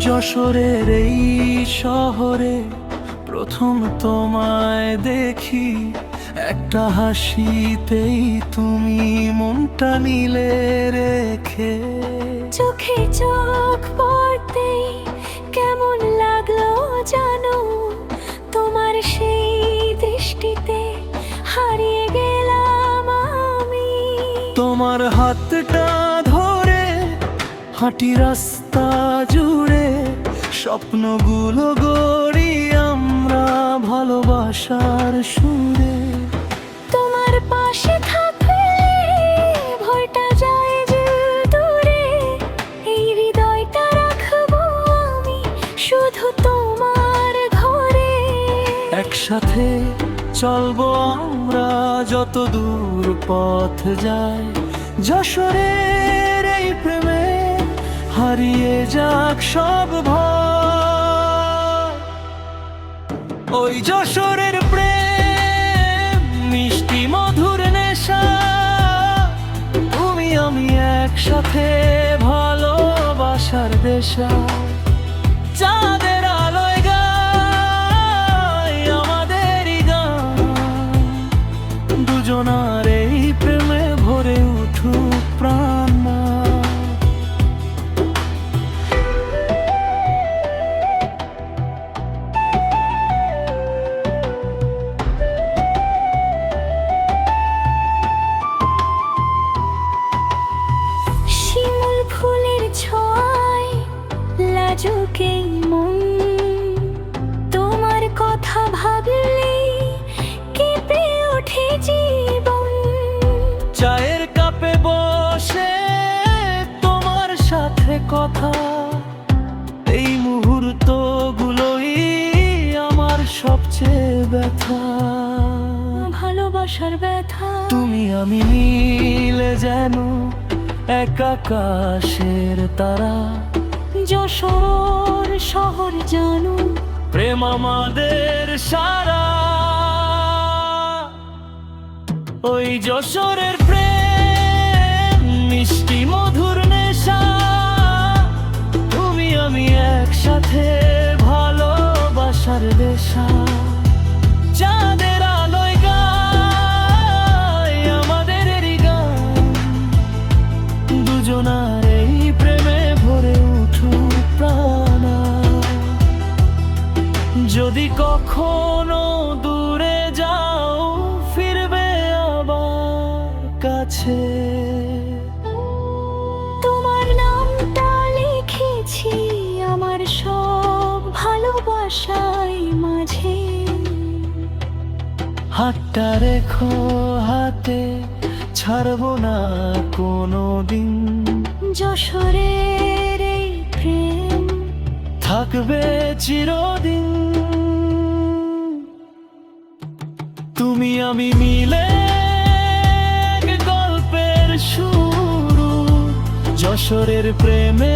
যশোরের এই শহরে প্রথম তোমায় দেখি, একটা হাসিতেই তুমি মনটা নিলে রেখে। চোখে চোখ পড়তেই কেমন লাগলো জানো, তোমার সেই দৃষ্টিতে হারিয়ে গেলাম আমি। তোমার হাতটা ধরে হাঁটি রাস্তা জুড়ে, স্বপ্নগুলো গড়ি আমরা ভালোবাসার সুরে। তোমার পাশে থাকলে ভয়টা যায় যে দূরে, এই হৃদয়টা রাখবো আমি শুধু তোমার ঘরে। একসাথে চলবো আমরা যত দূর পথ যায়, যশোরের এই প্রেমে হারিয়ে যাক সব ভয়। ওই যশোরের প্রেম মিষ্টি মধুর নেশা, তুমি আমি একসাথে ভালোবাসার দেশা। চাঁদের আলোয় গায় আমাদেরই গান, দুজনার এই প্রেমে ভরে উঠুক প্রাণ। শিমুল ফুলের ছোঁয়ায় লাজুক এই মন, তোমার কথা ভাবলেই কেঁপে ওঠে জীবন। চায়ের কাপে বসে তোমার সাথে কথা, এই মুহূর্তগুলোই আমার সবচেয়ে ব্যথা। ভালোবাসার ব্যথা তুমি আমি মিলে যেন এক আকাশের তারা, যশোর শহর জানো প্রেম আমাদের সারা। ওই যশোরের প্রেম মিষ্টি মধুর নেশা, তুমি আমি একসাথে ভালোবাসার দেশা। চাঁদের আলোয় গায় আমাদেরই গান, দুজনার এই প্রেমে ভরে উঠুক প্রাণ। যদি কখনো দূরে যাও ফিরবে আবার কাছে, তোমার নামটা লিখেছি আমার সব ভালোবাসায় মাঝে। হাতটা রেখো হাতে, ছাড়বো না কোনো দিন, যশোরের এই প্রেম থাকবে চিরদিন। তুমি আমি মিলে এক গল্পের শুরু, যশোরের প্রেমে